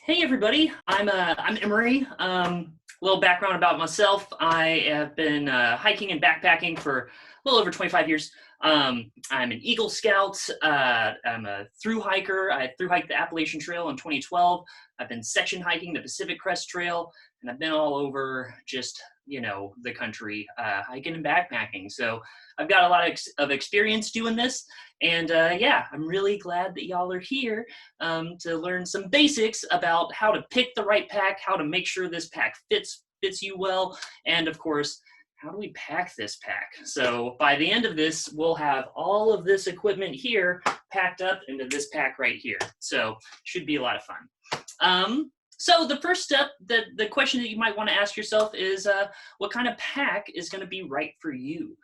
Hey everybody, I'm Emery. A little background about myself. I have been hiking and backpacking for a little over 25 years. I'm an Eagle Scout. I'm a thru hiker. I thru hiked the Appalachian Trail in 2012. I've been section hiking the Pacific Crest Trail, and I've been all over just the country hiking and backpacking. So I've got a lot of experience doing this, and yeah, I'm really glad that y'all are here to learn some basics about how to pick the right pack, how to make sure this pack fits you well, and of course, how do we pack this pack? So by the end of this, we'll have all of this equipment here packed up into this pack right here. So should be a lot of fun. So the first step, the question that you might want to ask yourself is, what kind of pack is going to be right for you?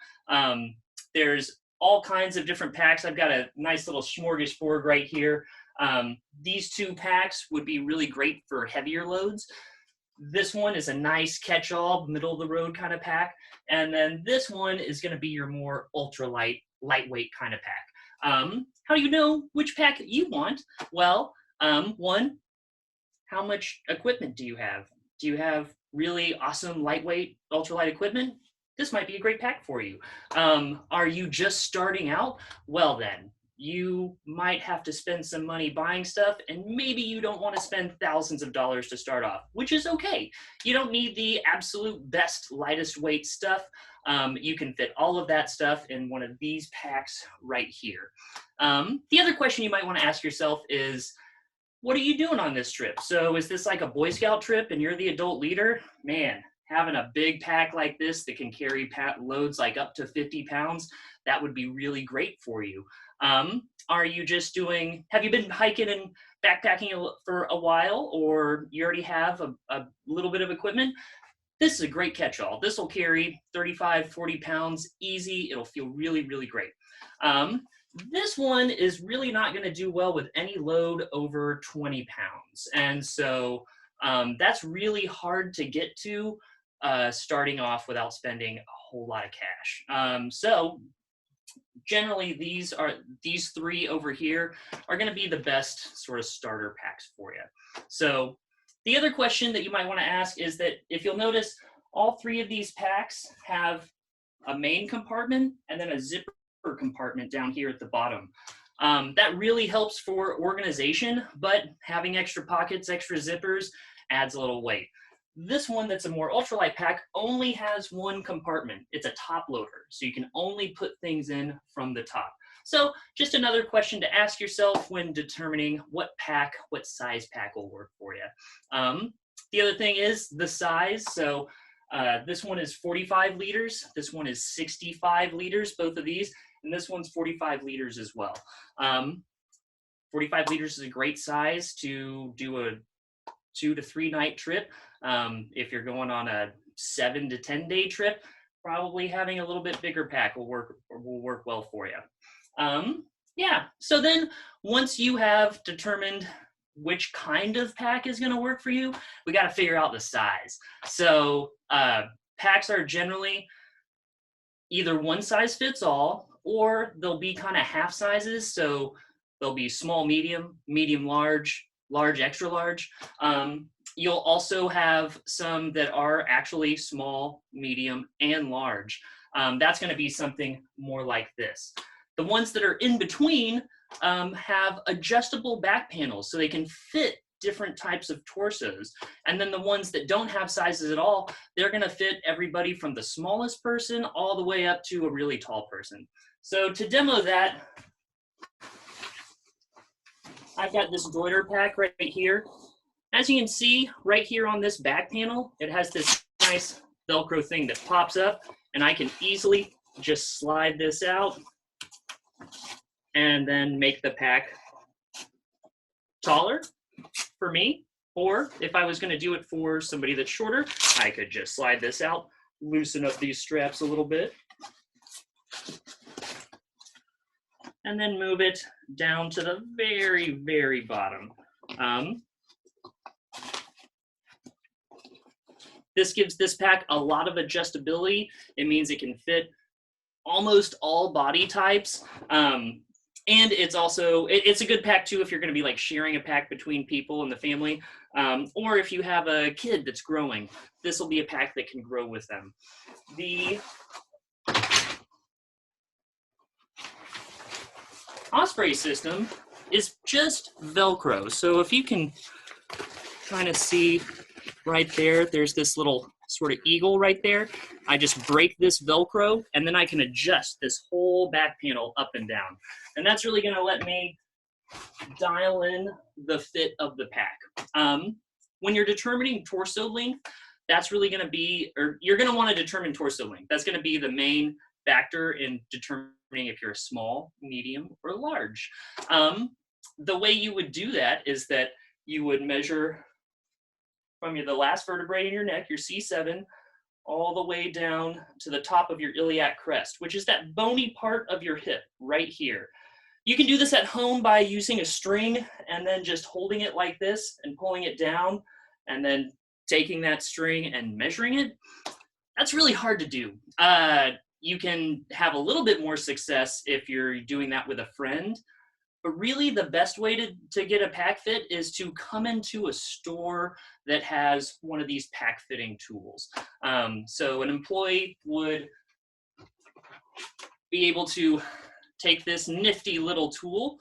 There's all kinds of different packs. I've got a nice little smorgasbord right here. These two packs would be really great for heavier loads. This one is a nice catch-all, middle-of-the-road kind of pack. And then this one is going to be your more ultralight, lightweight kind of pack. How do you know which pack you want? Well, one, how much equipment do you have? Do you have really awesome, lightweight, ultralight equipment? This might be a great pack for you. Are you just starting out? Well then, you might have to spend some money buying stuff, and maybe you don't want to spend thousands of dollars to start off, which is okay. You don't need the absolute best, lightest weight stuff. You can fit all of that stuff in one of these packs right here. The other question you might want to ask yourself is, what are you doing on this trip? So is this like a Boy Scout trip and you're the adult leader? Man, having a big pack like this that can carry loads like up to 50 pounds, that would be really great for you. Are you just have you been hiking and backpacking for a while, or you already have a little bit of equipment? This is a great catch-all. This will carry 35, 40 pounds easy. It'll feel really, really great. This one is really not going to do well with any load over 20 pounds. And so that's really hard to get to starting off without spending a whole lot of cash. So generally these three over here are going to be the best sort of starter packs for you. So the other question that you might want to ask is that if you'll notice, all three of these packs have a main compartment and then a zipper compartment down here at the bottom. That really helps for organization, but having extra pockets, extra zippers adds a little weight. This one that's a more ultralight pack only has one compartment. It's a top loader, so you can only put things in from the top. So just another question to ask yourself when determining what size pack will work for you. The other thing is the size. So this one is 45 liters. This one is 65 liters, both of these. And this one's 45 liters as well. 45 liters is a great size to do a 2 to 3 night trip. If you're going on a 7 to 10 day trip, probably having a little bit bigger pack will work well for you. Yeah, so then once you have determined which kind of pack is going to work for you, we got to figure out the size. So packs are generally either one size fits all, or they'll be kind of half sizes. So they'll be small, medium, medium, large, large, extra large. You'll also have some that are actually small, medium, and large. That's going to be something more like this. The ones that are in between have adjustable back panels, so they can fit different types of torsos. And then the ones that don't have sizes at all, they're going to fit everybody from the smallest person all the way up to a really tall person. So to demo that, I've got this Goiter pack right here. As you can see, right here on this back panel, it has this nice Velcro thing that pops up, and I can easily just slide this out and then make the pack taller for me. Or if I was going to do it for somebody that's shorter, I could just slide this out, loosen up these straps a little bit, and then move it down to the very, very bottom. This gives this pack a lot of adjustability. It means it can fit almost all body types. And it's also, it's a good pack too if you're going to be like sharing a pack between people in the family, or if you have a kid that's growing, this will be a pack that can grow with them. The Osprey system is just Velcro. So if you can kind of see right there, there's this little sort of eagle right there. I just break this Velcro and then I can adjust this whole back panel up and down. And that's really gonna let me dial in the fit of the pack. When you're determining torso length, that's really gonna be, or you're gonna wanna determine torso length. That's gonna be the main factor in determining if you're a small, medium, or large. The way you would do that is that you would measure from the last vertebrae in your neck, your C7, all the way down to the top of your iliac crest, which is that bony part of your hip right here. You can do this at home by using a string and then just holding it like this and pulling it down and then taking that string and measuring it. That's really hard to do. You can have a little bit more success if you're doing that with a friend. But really the best way to get a pack fit is to come into a store that has one of these pack fitting tools. So an employee would be able to take this nifty little tool,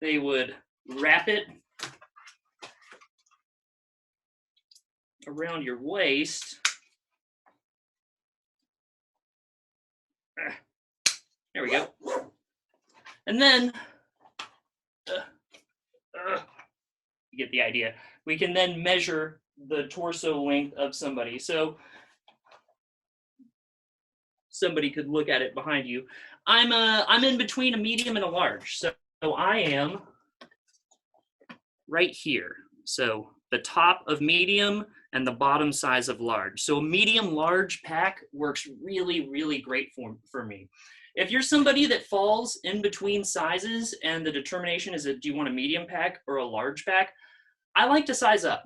they would wrap it around your waist. There we go. And then you get the idea. We can then measure the torso length of somebody. So somebody could look at it behind you. I'm in between a medium and a large. So I am right here. So the top of medium and the bottom size of large. So a medium large pack works really, really great for me. If you're somebody that falls in between sizes and the determination is that do you want a medium pack or a large pack, I like to size up.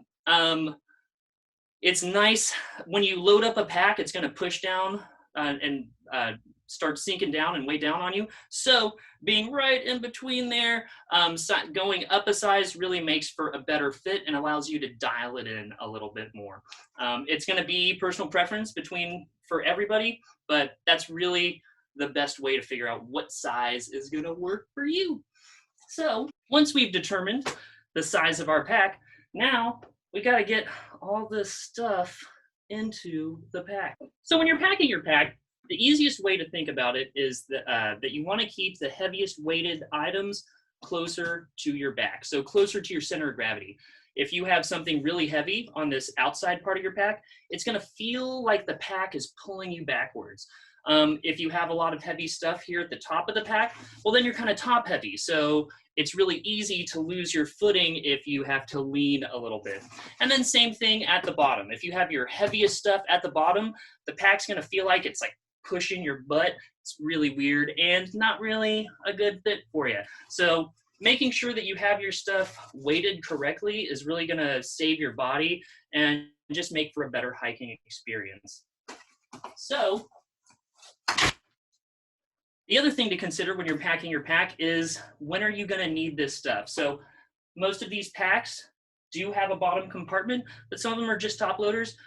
It's nice when you load up a pack, it's going to push down and start sinking down and weigh down on you. So being right in between there, going up a size really makes for a better fit and allows you to dial it in a little bit more. It's going to be personal preference for everybody, but that's really the best way to figure out what size is going to work for you. So once we've determined the size of our pack, now we got to get all this stuff into the pack. So when you're packing your pack, the easiest way to think about it is that you want to keep the heaviest weighted items closer to your back, so closer to your center of gravity. If you have something really heavy on this outside part of your pack, it's going to feel like the pack is pulling you backwards. If you have a lot of heavy stuff here at the top of the pack, well, then you're kind of top heavy. So it's really easy to lose your footing if you have to lean a little bit. And then same thing at the bottom. If you have your heaviest stuff at the bottom, the pack's going to feel like it's like pushing your butt. It's really weird and not really a good fit for you. So making sure that you have your stuff weighted correctly is really going to save your body and just make for a better hiking experience. So the other thing to consider when you're packing your pack is when are you going to need this stuff? So most of these packs do have a bottom compartment, but some of them are just top loaders.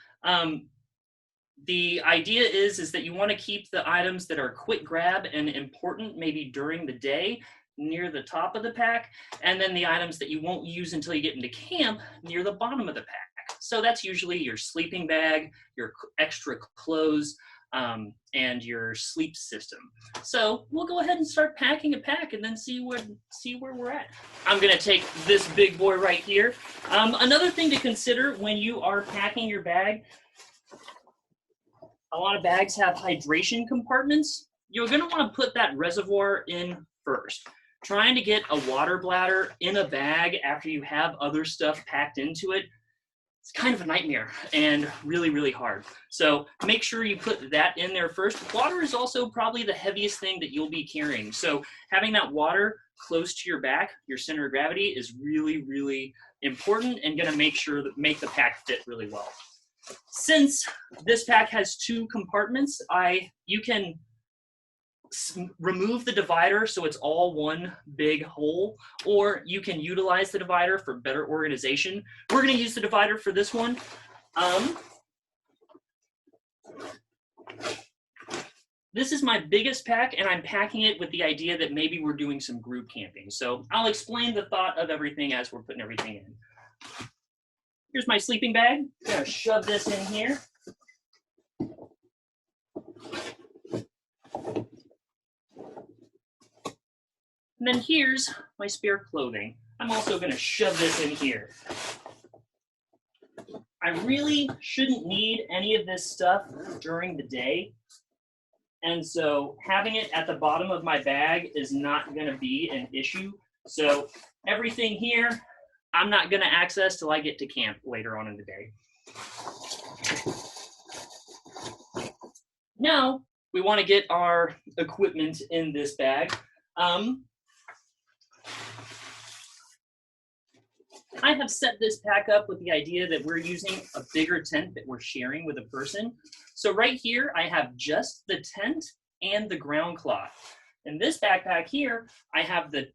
The idea is that you want to keep the items that are quick grab and important maybe during the day near the top of the pack, and then the items that you won't use until you get into camp near the bottom of the pack. So that's usually your sleeping bag, your extra clothes, and your sleep system. So we'll go ahead and start packing a pack and then see where we're at. I'm gonna take this big boy right here. Another thing to consider when you are packing your bag, a lot of bags have hydration compartments. You're gonna wanna put that reservoir in first. Trying to get a water bladder in a bag after you have other stuff packed into it, it's kind of a nightmare and really, really hard. So make sure you put that in there first. Water is also probably the heaviest thing that you'll be carrying. So having that water close to your back, your center of gravity, is really, really important and gonna make the pack fit really well. Since this pack has two compartments, you can remove the divider so it's all one big hole, or you can utilize the divider for better organization. We're going to use the divider for this one. This is my biggest pack, and I'm packing it with the idea that maybe we're doing some group camping. So I'll explain the thought of everything as we're putting everything in. Here's my sleeping bag. I'm going to shove this in here. And then here's my spare clothing. I'm also going to shove this in here. I really shouldn't need any of this stuff during the day. And so having it at the bottom of my bag is not going to be an issue. So everything here, I'm not going to access till I get to camp later on in the day. Now, we want to get our equipment in this bag. I have set this pack up with the idea that we're using a bigger tent that we're sharing with a person. So right here, I have just the tent and the ground cloth. In this backpack here, I have the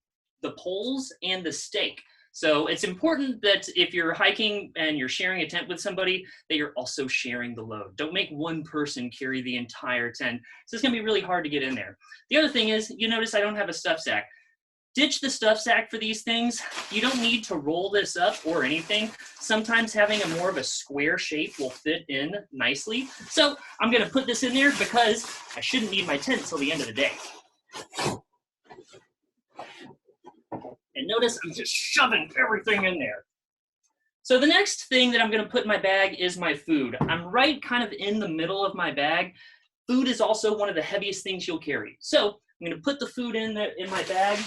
poles and the stake. So it's important that if you're hiking and you're sharing a tent with somebody, that you're also sharing the load. Don't make one person carry the entire tent. So it's gonna be really hard to get in there. The other thing is, you notice I don't have a stuff sack. Ditch the stuff sack for these things. You don't need to roll this up or anything. Sometimes having a more of a square shape will fit in nicely. So I'm gonna put this in there because I shouldn't need my tent till the end of the day. And notice I'm just shoving everything in there. So the next thing that I'm gonna put in my bag is my food. I'm right kind of in the middle of my bag. Food is also one of the heaviest things you'll carry. So I'm gonna put the food in my bag.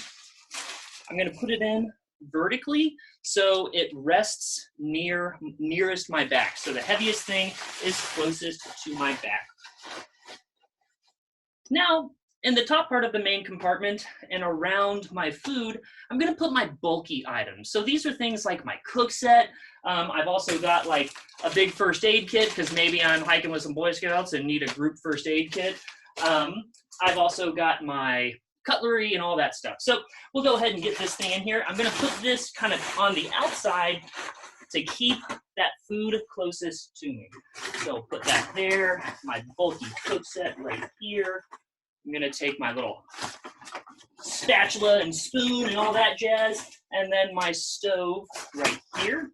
I'm going to put it in vertically so it rests nearest my back. So the heaviest thing is closest to my back. Now, in the top part of the main compartment and around my food, I'm going to put my bulky items. So these are things like my cook set. I've also got like a big first aid kit because maybe I'm hiking with some Boy Scouts and need a group first aid kit. I've also got my cutlery and all that stuff. So we'll go ahead and get this thing in here. I'm going to put this kind of on the outside to keep that food closest to me. So put that there, my bulky cook set right here. I'm going to take my little spatula and spoon and all that jazz, and then my stove right here.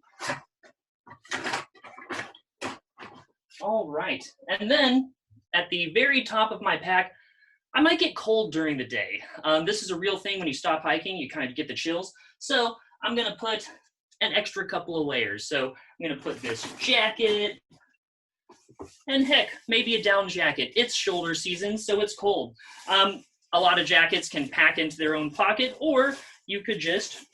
All right, and then at the very top of my pack, I might get cold during the day. This is a real thing when you stop hiking, you kind of get the chills. So I'm gonna put an extra couple of layers. So I'm gonna put this jacket, and heck, maybe a down jacket. It's shoulder season, so it's cold. A lot of jackets can pack into their own pocket, or you could just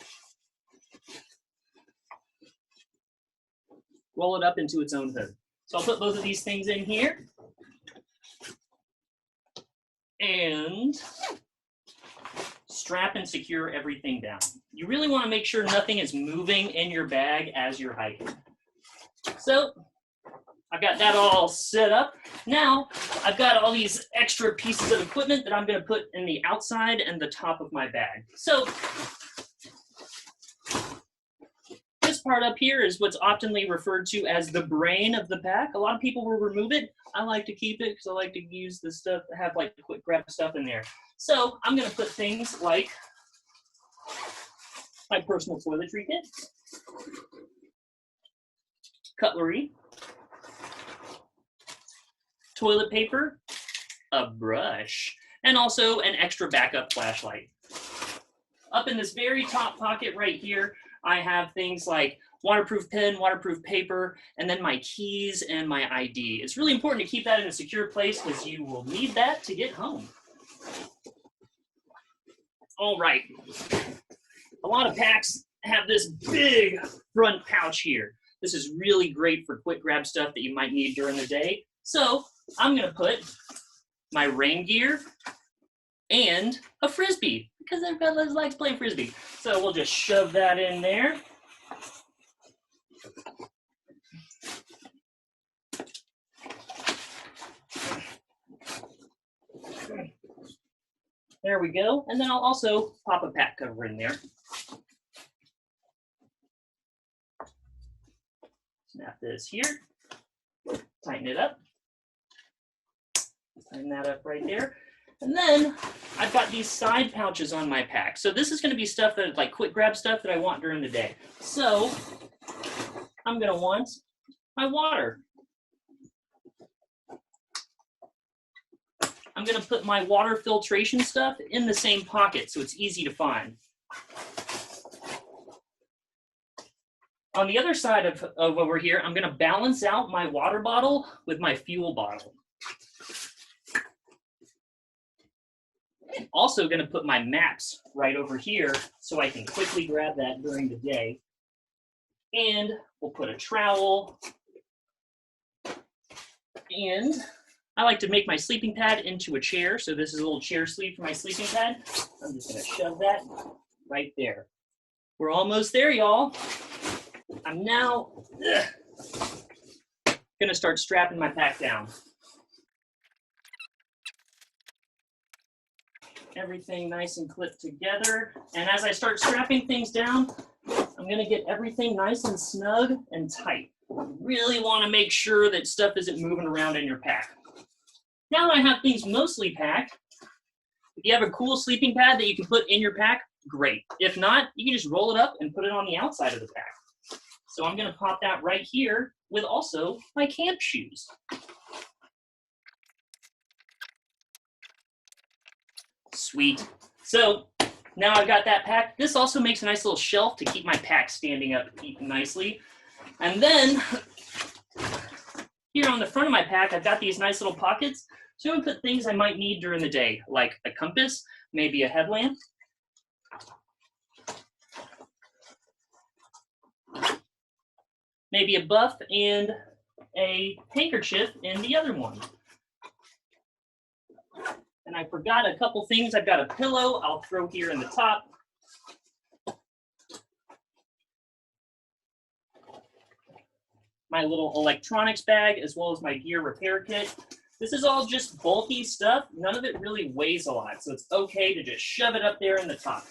roll it up into its own hood. So I'll put both of these things in here. And strap and secure everything down. You really want to make sure nothing is moving in your bag as you're hiking. So I've got that all set up. Now I've got all these extra pieces of equipment that I'm going to put in the outside and the top of my bag. So this part up here is what's oftenly referred to as the brain of the pack. A lot of people will remove it. I like to keep it because I like to use the stuff, have like quick grab stuff in there. So I'm going to put things like my personal toiletry kit, cutlery, toilet paper, a brush, and also an extra backup flashlight. Up in this very top pocket right here, I have things like waterproof pen, waterproof paper, and then my keys and my ID. It's really important to keep that in a secure place because you will need that to get home. All right. A lot of packs have this big front pouch here. This is really great for quick grab stuff that you might need during the day. So I'm going to put my rain gear and a Frisbee because everybody likes playing Frisbee. So we'll just shove that in there. There we go. And then I'll also pop a pack cover in there. Snap this here, tighten it up, tighten that up right there. And then I've got these side pouches on my pack. So this is going to be stuff that, like, quick grab stuff that I want during the day. So I'm going to want my water. I'm going to put my water filtration stuff in the same pocket so it's easy to find. On the other side of over here, I'm going to balance out my water bottle with my fuel bottle. I'm also going to put my maps right over here so I can quickly grab that during the day. And we'll put a trowel. And I like to make my sleeping pad into a chair. So this is a little chair sleeve for my sleeping pad. I'm just going to shove that right there. We're almost there, y'all. I'm now going to start strapping my pack down. Everything nice and clipped together. And as I start strapping things down, I'm going to get everything nice and snug and tight. You really want to make sure that stuff isn't moving around in your pack. Now that I have things mostly packed, if you have a cool sleeping pad that you can put in your pack, great. If not, you can just roll it up and put it on the outside of the pack. So I'm going to pop that right here with also my camp shoes. Sweet. So now I've got that packed. This also makes a nice little shelf to keep my pack standing up nicely. And then here on the front of my pack, I've got these nice little pockets. So I'm going to put things I might need during the day, like a compass, maybe a headlamp. Maybe a buff and a handkerchief in the other one. And I forgot a couple things. I've got a pillow I'll throw here in the top. My little electronics bag, as well as my gear repair kit. This is all just bulky stuff. None of it really weighs a lot, so it's okay to just shove it up there in the top.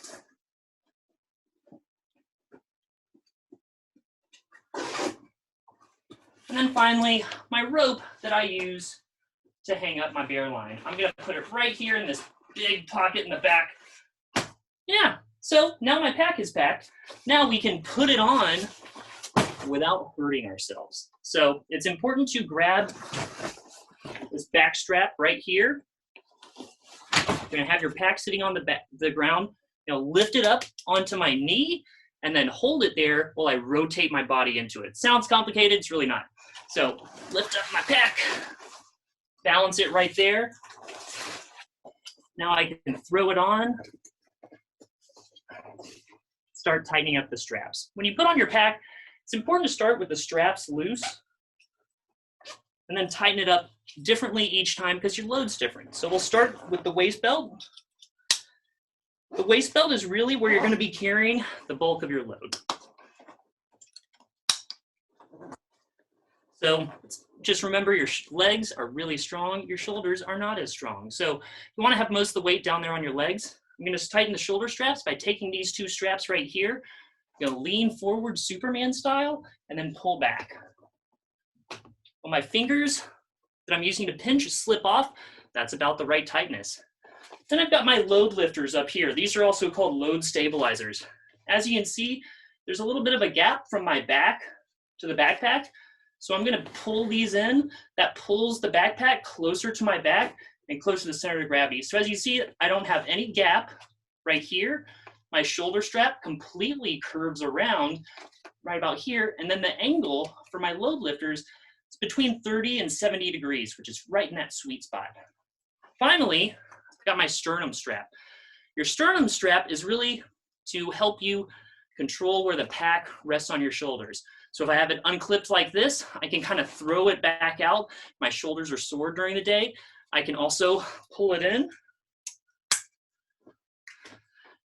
And then finally, my rope that I use to hang up my bear line. I'm going to put it right here in this big pocket in the back. Yeah, so now my pack is packed. Now we can put it on without hurting ourselves. So it's important to grab this back strap right here. You're going to have your pack sitting on the ground. Lift it up onto my knee and then hold it there while I rotate my body into it. Sounds complicated, it's really not. So lift up my pack. Balance it right there. Now I can throw it on. Start tightening up the straps. When you put on your pack, it's important to start with the straps loose and then tighten it up differently each time because your load's different. So we'll start with the waist belt. The waist belt is really where you're going to be carrying the bulk of your load. So just remember, your legs are really strong, your shoulders are not as strong. So you want to have most of the weight down there on your legs. I'm going to tighten the shoulder straps by taking these two straps right here. I'm going to lean forward Superman style and then pull back. When my fingers that I'm using to pinch slip off, that's about the right tightness. Then I've got my load lifters up here. These are also called load stabilizers. As you can see, there's a little bit of a gap from my back to the backpack. So I'm going to pull these in. That pulls the backpack closer to my back and closer to the center of gravity. So as you see, I don't have any gap right here. My shoulder strap completely curves around right about here. And then the angle for my load lifters is between 30 and 70 degrees, which is right in that sweet spot. Finally, I've got my sternum strap. Your sternum strap is really to help you control where the pack rests on your shoulders. So if I have it unclipped like this, I can kind of throw it back out. My shoulders are sore during the day. I can also pull it in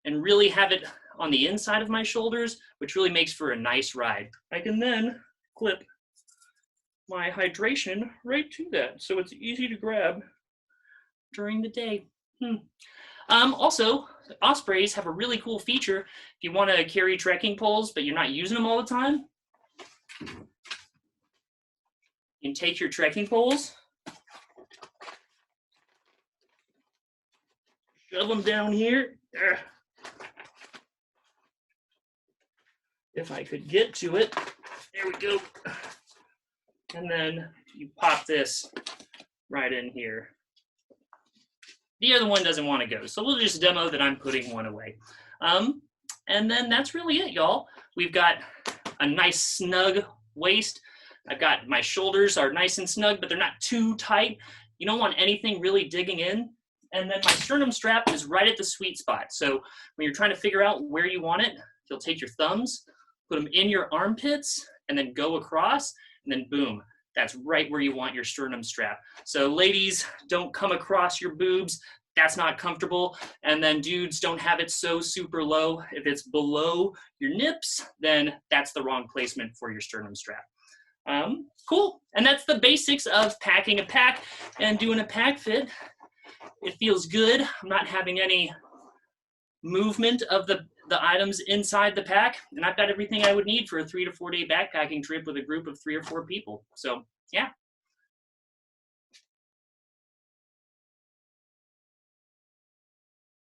and really have it on the inside of my shoulders, which really makes for a nice ride. I can then clip my hydration right to that, so it's easy to grab during the day. Also, Ospreys have a really cool feature. If you want to carry trekking poles, but you're not using them all the time, you can take your trekking poles, shove them down here. If I could get to it. There we go. And then you pop this right in here. The other one doesn't want to go, so we'll just demo that I'm putting one away. And then that's really it, y'all. We've got a nice snug waist. I've got my shoulders are nice and snug, but they're not too tight. You don't want anything really digging in. And then my sternum strap is right at the sweet spot. So when you're trying to figure out where you want it, you'll take your thumbs, put them in your armpits, and then go across, and then boom, that's right where you want your sternum strap. So ladies, don't come across your boobs. That's not comfortable. And then dudes, don't have it so super low. If it's below your nips, then that's the wrong placement for your sternum strap. Cool. And that's the basics of packing a pack and doing a pack fit. It feels good. I'm not having any movement of the items inside the pack, and I've got everything I would need for a 3 to 4 day backpacking trip with a group of 3 or 4 people. So yeah,